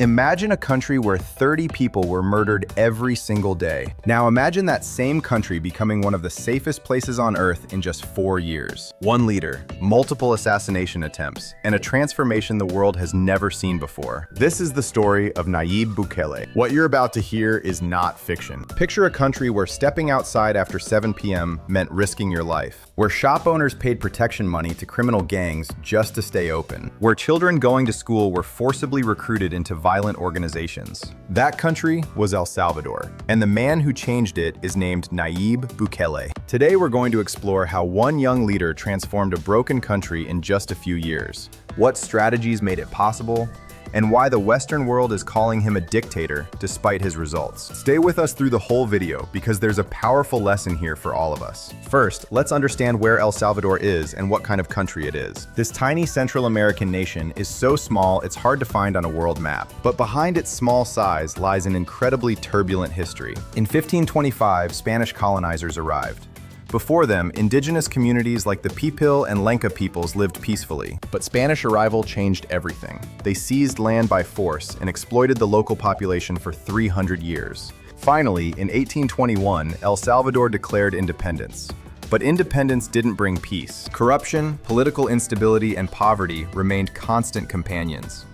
Imagine a country where 30 people were murdered every single day. Now imagine that same country becoming one of the safest places on earth in just 4 years. One leader, multiple assassination attempts, and a transformation the world has never seen before. This is the story of Nayib Bukele. What you're about to hear is not fiction. Picture a country where stepping outside after 7 p.m. meant risking your life, where shop owners paid protection money to criminal gangs just to stay open, where children going to school were forcibly recruited into violent organizations. That country was El Salvador, and the man who changed it is named Nayib Bukele. Today we're going to explore how one young leader transformed a broken country in just a few years, what strategies made it possible, and why the Western world is calling him a dictator despite his results. Stay with us through the whole video because there's a powerful lesson here for all of us. First, let's understand where El Salvador is and what kind of country it is. This tiny Central American nation is so small it's hard to find on a world map. But behind its small size lies an incredibly turbulent history. In 1525, Spanish colonizers arrived. Before them, indigenous communities like the Pipil and Lenca peoples lived peacefully. But Spanish arrival changed everything. They seized land by force and exploited the local population for 300 years. Finally, in 1821, El Salvador declared independence. But independence didn't bring peace. Corruption, political instability, and poverty remained constant companions.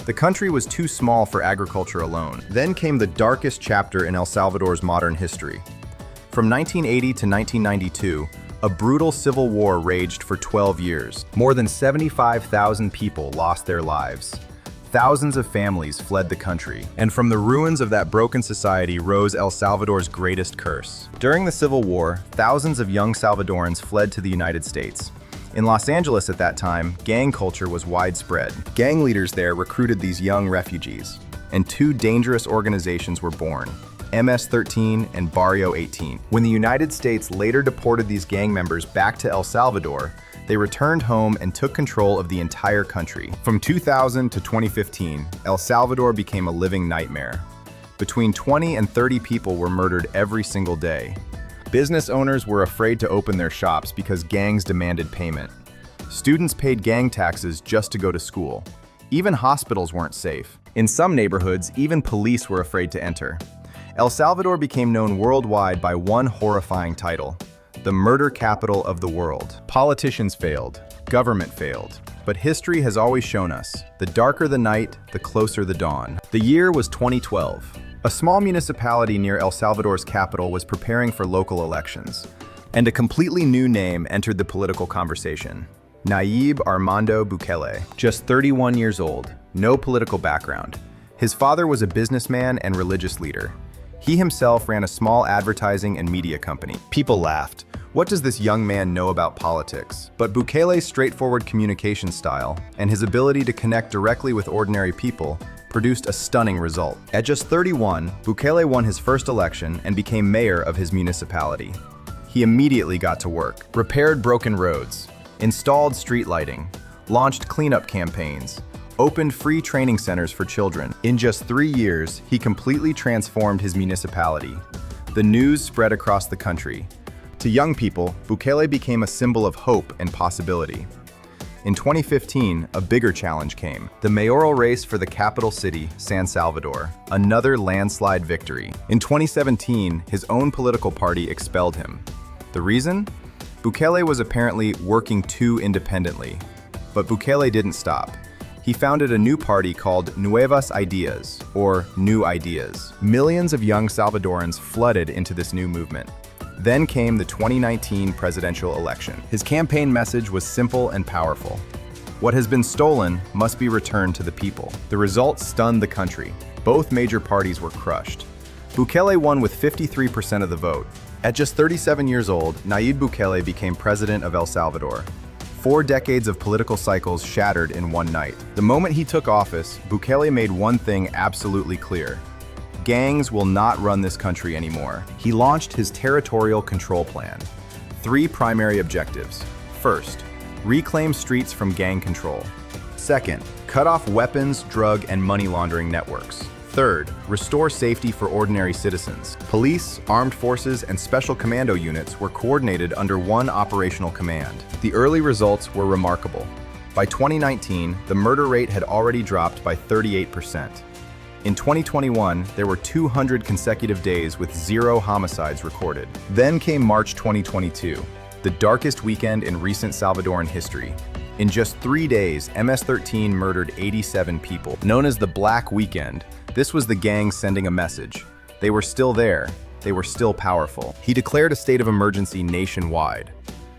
The country was too small for agriculture alone. Then came the darkest chapter in El Salvador's modern history. From 1980 to 1992, a brutal civil war raged for 12 years. More than 75,000 people lost their lives. Thousands of families fled the country. And from the ruins of that broken society rose El Salvador's greatest curse. During the Civil War, thousands of young Salvadorans fled to the United States. In Los Angeles at that time, gang culture was widespread. Gang leaders there recruited these young refugees, and two dangerous organizations were born: MS-13 and Barrio 18. When the United States later deported these gang members back to El Salvador, they returned home and took control of the entire country. From 2000 to 2015, El Salvador became a living nightmare. Between 20 and 30 people were murdered every single day. Business owners were afraid to open their shops because gangs demanded payment. Students paid gang taxes just to go to school. Even hospitals weren't safe. In some neighborhoods, even police were afraid to enter. El Salvador became known worldwide by one horrifying title: the murder capital of the world. Politicians failed, government failed, but history has always shown us, the darker the night, the closer the dawn. The year was 2012. A small municipality near El Salvador's capital was preparing for local elections, and a completely new name entered the political conversation: Nayib Armando Bukele. Just 31 years old, no political background. His father was a businessman and religious leader. He himself ran a small advertising and media company. People laughed. What does this young man know about politics? But Bukele's straightforward communication style and his ability to connect directly with ordinary people produced a stunning result. At just 31, Bukele won his first election and became mayor of his municipality. He immediately got to work, repaired broken roads, installed street lighting, launched cleanup campaigns, opened free training centers for children. In just 3 years, he completely transformed his municipality. The news spread across the country. To young people, Bukele became a symbol of hope and possibility. In 2015, a bigger challenge came: the mayoral race for the capital city, San Salvador, another landslide victory. In 2017, his own political party expelled him. The reason? Bukele was apparently working too independently. But Bukele didn't stop. He founded a new party called Nuevas Ideas, or New Ideas. Millions of young Salvadorans flooded into this new movement. Then came the 2019 presidential election. His campaign message was simple and powerful: what has been stolen must be returned to the people. The results stunned the country. Both major parties were crushed. Bukele won with 53% of the vote. At just 37 years old, Nayib Bukele became president of El Salvador. 4 decades of political cycles shattered in one night. The moment he took office, Bukele made one thing absolutely clear: gangs will not run this country anymore. He launched his territorial control plan. 3 primary objectives. First, reclaim streets from gang control. Second, cut off weapons, drug, and money laundering networks. Third, restore safety for ordinary citizens. Police, armed forces, and special commando units were coordinated under one operational command. The early results were remarkable. By 2019, the murder rate had already dropped by 38%. In 2021, there were 200 consecutive days with 0 homicides recorded. Then came March 2022, the darkest weekend in recent Salvadoran history. In just 3 days, MS-13 murdered 87 people. Known as the Black Weekend, this was the gang sending a message. They were still there. They were still powerful. He declared a state of emergency nationwide.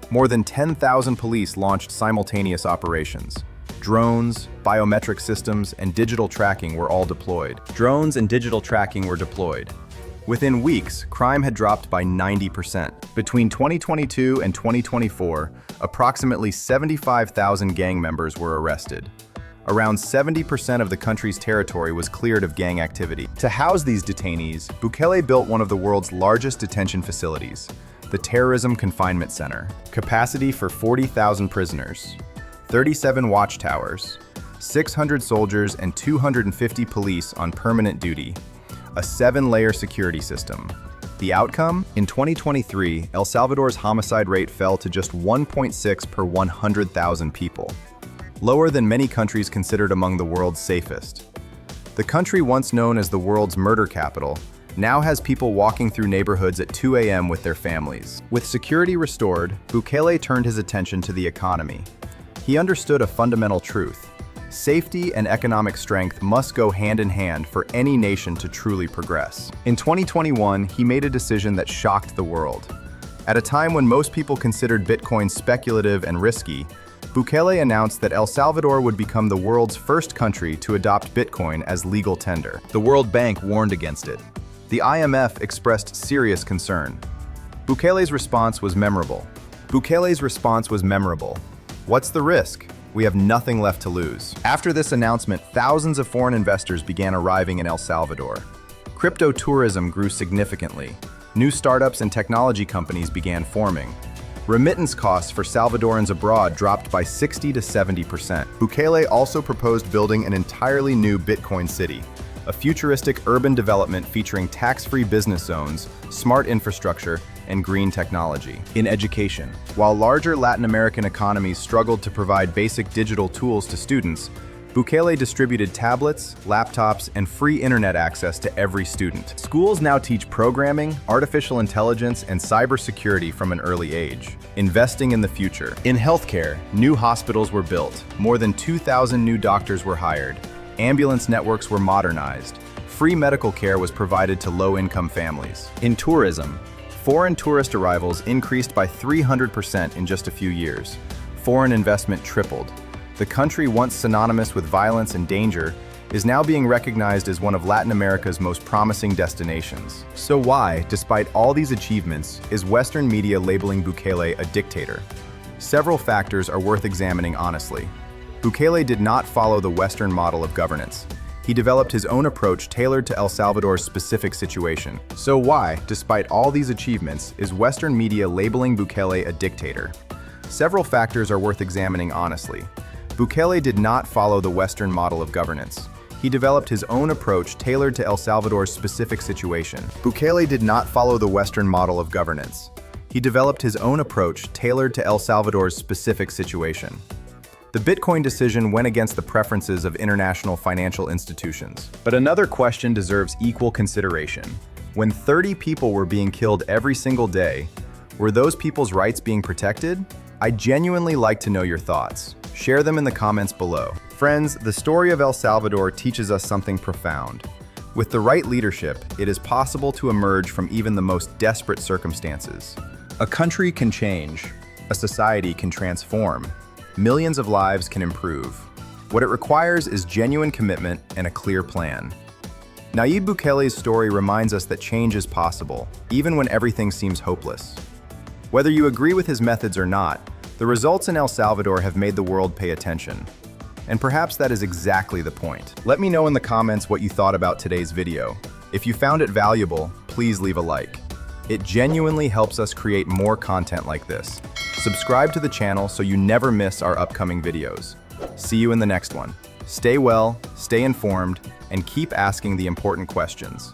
More than 10,000 police launched simultaneous operations. Drones, biometric systems, and digital tracking were all deployed. Within weeks, crime had dropped by 90%. Between 2022 and 2024, approximately 75,000 gang members were arrested. Around 70% of the country's territory was cleared of gang activity. To house these detainees, Bukele built one of the world's largest detention facilities, the Terrorism Confinement Center. Capacity for 40,000 prisoners, 37 watchtowers, 600 soldiers and 250 police on permanent duty, a 7-layer security system. The outcome? In 2023, El Salvador's homicide rate fell to just 1.6 per 100,000 people, lower than many countries considered among the world's safest. The country once known as the world's murder capital now has people walking through neighborhoods at 2 a.m. with their families. With security restored, Bukele turned his attention to the economy. He understood a fundamental truth. Safety and economic strength must go hand in hand for any nation to truly progress. In 2021, he made a decision that shocked the world. At a time when most people considered Bitcoin speculative and risky, Bukele announced that El Salvador would become the world's first country to adopt Bitcoin as legal tender. The World Bank warned against it. The IMF expressed serious concern. Bukele's response was memorable. What's the risk? We have nothing left to lose. After this announcement, thousands of foreign investors began arriving in El Salvador. Crypto tourism grew significantly. New startups and technology companies began forming. Remittance costs for Salvadorans abroad dropped by 60 to 70%. Bukele also proposed building an entirely new Bitcoin city, a futuristic urban development featuring tax-free business zones, smart infrastructure, and green technology. In education, while larger Latin American economies struggled to provide basic digital tools to students, Bukele distributed tablets, laptops, and free internet access to every student. Schools now teach programming, artificial intelligence, and cybersecurity from an early age, investing in the future. In healthcare, new hospitals were built, more than 2,000 new doctors were hired, ambulance networks were modernized, free medical care was provided to low-income families. In tourism, foreign tourist arrivals increased by 300% in just a few years. Foreign investment tripled. The country once synonymous with violence and danger is now being recognized as one of Latin America's most promising destinations. So why, despite all these achievements, is Western media labeling Bukele a dictator? Several factors are worth examining honestly. Bukele did not follow the Western model of governance. He developed his own approach tailored to El Salvador's specific situation. So why, despite all these achievements, is Western media labeling Bukele a dictator? Several factors are worth examining honestly. Bukele did not follow the Western model of governance. He developed his own approach tailored to El Salvador's specific situation. Bukele did not follow the Western model of governance. He developed his own approach tailored to El Salvador's specific situation. The Bitcoin decision went against the preferences of international financial institutions. But another question deserves equal consideration. When 30 people were being killed every single day, were those people's rights being protected? I'd genuinely like to know your thoughts. Share them in the comments below. Friends, the story of El Salvador teaches us something profound. With the right leadership, it is possible to emerge from even the most desperate circumstances. A country can change. A society can transform. Millions of lives can improve. What it requires is genuine commitment and a clear plan. Nayib Bukele's story reminds us that change is possible, even when everything seems hopeless. Whether you agree with his methods or not, the results in El Salvador have made the world pay attention. And perhaps that is exactly the point. Let me know in the comments what you thought about today's video. If you found it valuable, please leave a like. It genuinely helps us create more content like this. Subscribe to the channel so you never miss our upcoming videos. See you in the next one. Stay well, stay informed, and keep asking the important questions.